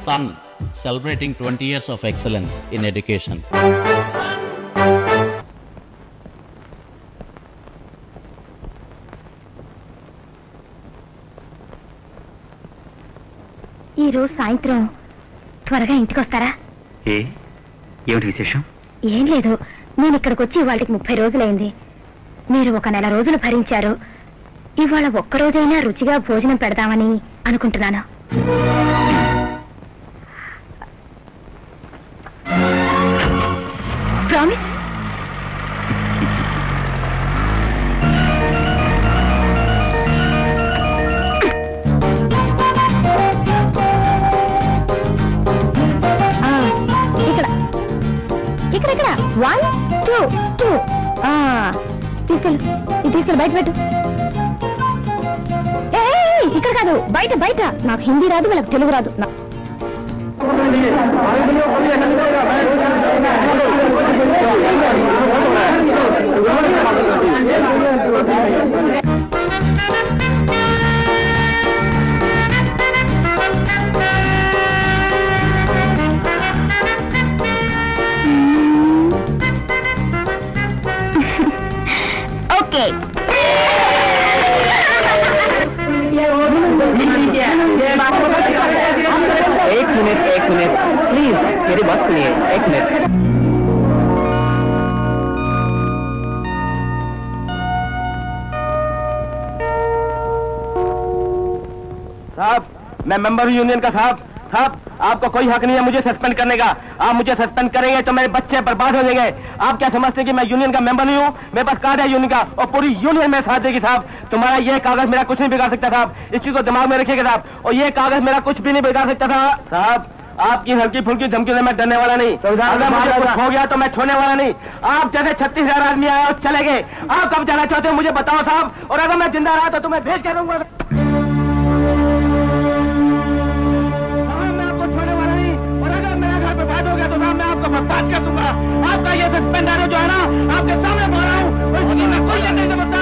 Sun, celebrating 20 years of excellence in education. ఈ రోజు సాయంత్రం త్వరగా ఇంటికి వస్తారా? ఏమిటి విశేషం? ఏం లేదు, నేను ఇక్కడికి వచ్చి వాళ్ళకి 30 రోజులైంది. మీరు ఒక నెల రోజులు భరించారు. ఇవాళ ఒక్కరోజైనా రుచిగా భోజనం పెడదామని అనుకుంటున్నాను. ప్రామిస్? ఇక్కడ 1 2 2 తీసుకెళ్ళు, ఇది తీసుకెళ్ళి బయట పెట్టు. ఇక్కడ కాదు, బయట బయట. నాకు హిందీ రాదు, వాళ్ళకి తెలుగు రాదు. ఓకే, एक मिनट प्लीज मेरी बात सुनिए, 1 मिनट। साहब, मैं मेंबर हूँ यूनियन का। साहब आपको कोई हक नहीं है मुझे सस्पेंड करने का। आप मुझे सस्पेंड करेंगे तो मेरे बच्चे बर्बाद हो जाएंगे। आप क्या समझते हैं कि मैं यूनियन का मेंबर नहीं हूँ? मेरे पास कार्ड है यूनियन का और पूरी यूनियन मेरे साथ देगी। साहब तुम्हारा ये कागज मेरा कुछ नहीं बिगाड़ सकता साहब, इस चीज को दिमाग में रखिएगा साहब। और ये कागज मेरा कुछ भी नहीं बिगाड़ सकता था साहब। आपकी हल्की फुल्की धमकी से मैं डरने वाला नहीं। अगर मुझे कुछ हो गया तो मैं छोड़ने वाला नहीं। आप जैसे 36,000 आदमी आए और चले गए, आप कब जाना चाहते हो मुझे बताओ साहब। और अगर मैं जिंदा रहा तो तुम्हें भेज कर दूंगा। बर्बाद कर दूंगा। आपका ये सस्पेंडर जो है ना, आपके सामने बोल रहा हूँ, मैं कोई नहीं समझता।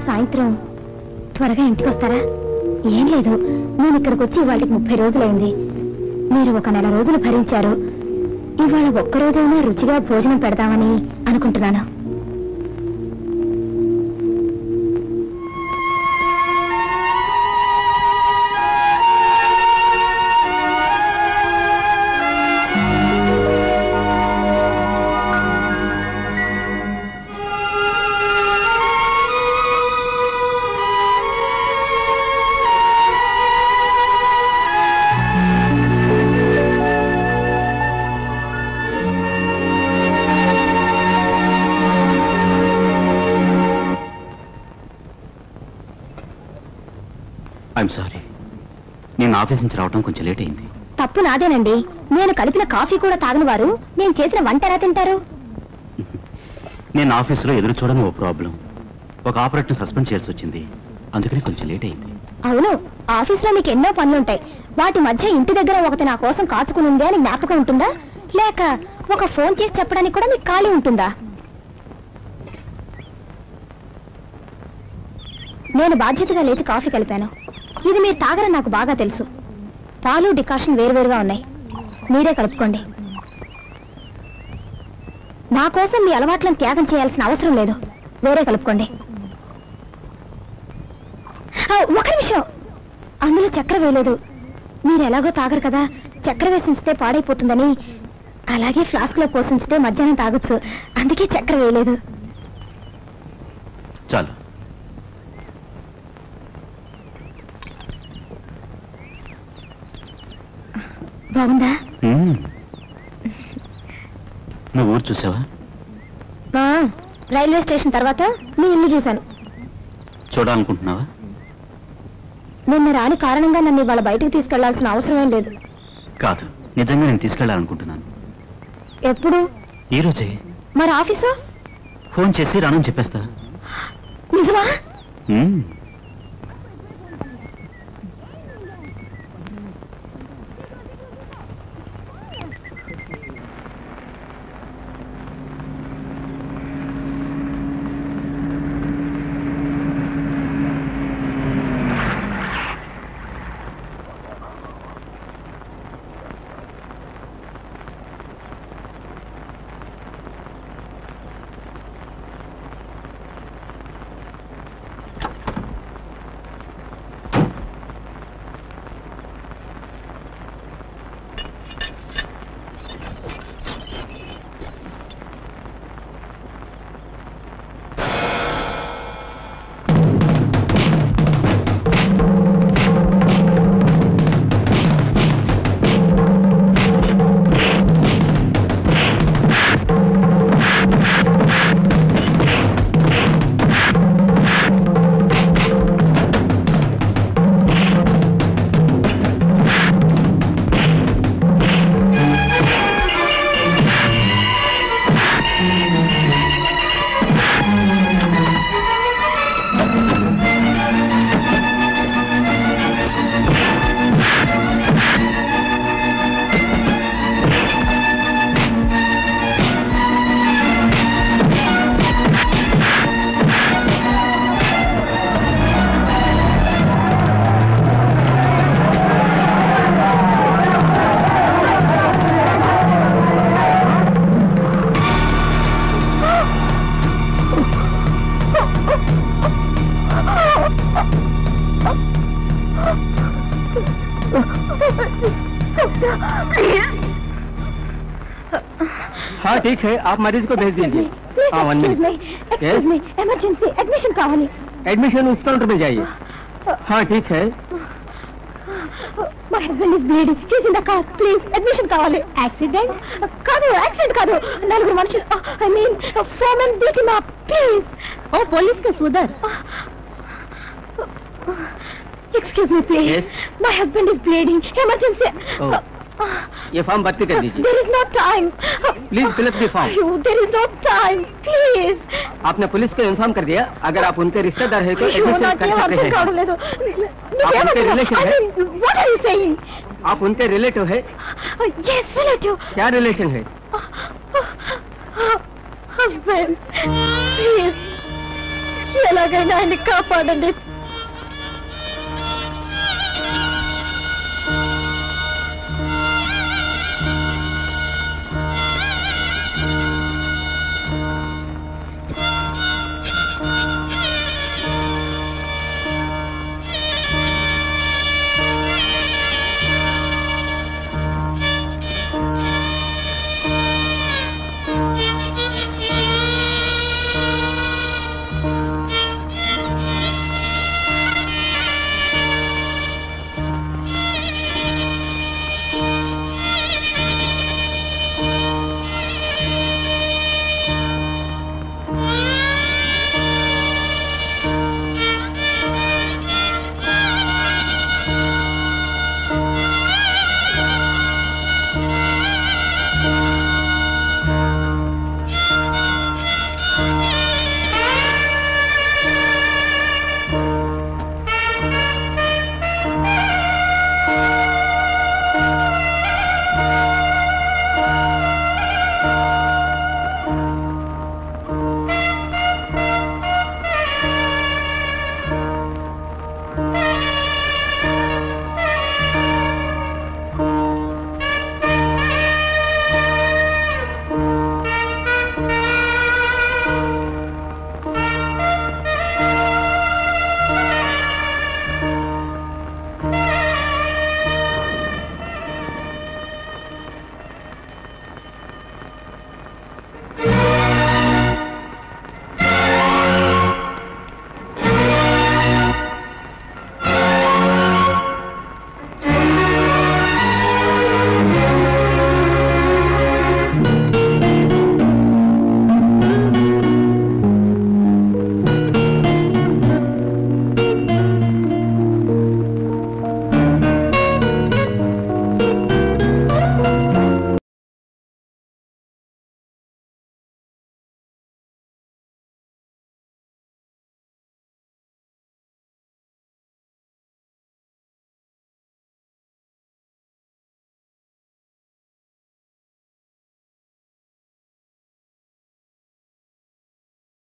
సాయంత్రం త్వరగా ఇంటికి వస్తారా? ఏం లేదు, నేను ఇక్కడికి వచ్చి వాళ్ళకి 30 రోజులైంది. మీరు ఒక నెల రోజులు భరించారు. ఇవాళ ఒక్కరోజైనా రుచిగా భోజనం పెడదామని అనుకుంటున్నాను. ఐఎమ్ సారీ, నేను ఆఫీస్ నుంచి రావడం కొంచెం లేట్ అయింది. తప్పు నాదేనండి. నేను కలిపిన కాఫీ కూడా తాగని వారు నేను చేసిన వంట ఎలా తింటారు? నేను ఆఫీసులో ఎదురు చూడని ఓ ప్రాబ్లం, ఒక ఆపరేటర్ సస్పెండ్ చేయాల్సి వచ్చింది, అందుకని కొంచెం లేట్ అయింది. అవును, ఆఫీసులో మీకు ఎన్నో పనులుంటాయి. వాటి మధ్య ఇంటి దగ్గర ఒకటి నా కోసం కాచుకుని ఉంది అని జ్ఞాపకం ఉంటుందా? లేక ఒక ఫోన్ చేసి చెప్పడానికి కూడా మీకు ఖాళీ ఉంటుందా? నేను బాధ్యతగా లేచి కాఫీ కలిపాను. ఇది మీరు తాగరని నాకు బాగా తెలుసు. పాలు డికాషన్ వేరువేరుగా ఉన్నాయి, మీరే కలుపుకోండి. నా కోసం మీ అలవాట్లను త్యాగం చేయాల్సిన అవసరం లేదు, వేరే కలుపుకోండి. ఒక నిమిషం, అందులో చక్కెర వేయలేదు. మీరు ఎలాగో తాగరు కదా, చక్కెర వేసి ఉంచితే పాడైపోతుందని. అలాగే ఫ్లాస్క్ లో పోసి ఉంచితే మధ్యాహ్నం తాగొచ్చు, అందుకే చక్కెర వేయలేదు. చాలు. బాగుందా? నువ్వు ఊరు చూసావా? రైల్వే స్టేషన్ తర్వాత మీ ఇల్లు చూశాను. చూడాలనుకుంటున్నావా? నిన్న రాని కారణంగా నన్ను ఇవాళ బయటకు తీసుకెళ్లాల్సిన అవసరం ఏం లేదు. కాదు, నిజంగా నేను తీసుకెళ్లాలనుకుంటున్నాను. ఎప్పుడు? ఈ రోజే. మరి ఆఫీసు? ఫోన్ చేసి రానని చెప్పేస్తా. నిజమా? हाँ ठीक है, आप मरीज को भेज दीजिए. हाँ, 1 मिनट. एमरजेंसी एडमिशन कावाली. एडमिशन उस काउंटर पे जाइए. हाँ ठीक है. My husband is bleeding. He's in the car. Please, admission కావాలి. Accident? కాదు, accident కాదు. 4 మనుషులు. I mean, foreman beat him up. Please. Oh, police case उधर. Excuse me, please. Yes. My husband is bleeding. Emergency. Oh. ये form भर्ती कर दीजिए. There is no time. Please fill up the form. There is no time. Please. आपने police को inform कर दिया. अगर आप उनके रिश्तेदार है तो एडमिशन कर सकते हैं. आप उनके रिलेशन है. What are you saying? आप उनके रिलेटिव है. Yes, relative. क्या रिलेशन है? Husband. Please. ఎలాగైనా ఆయన కాపాడండి.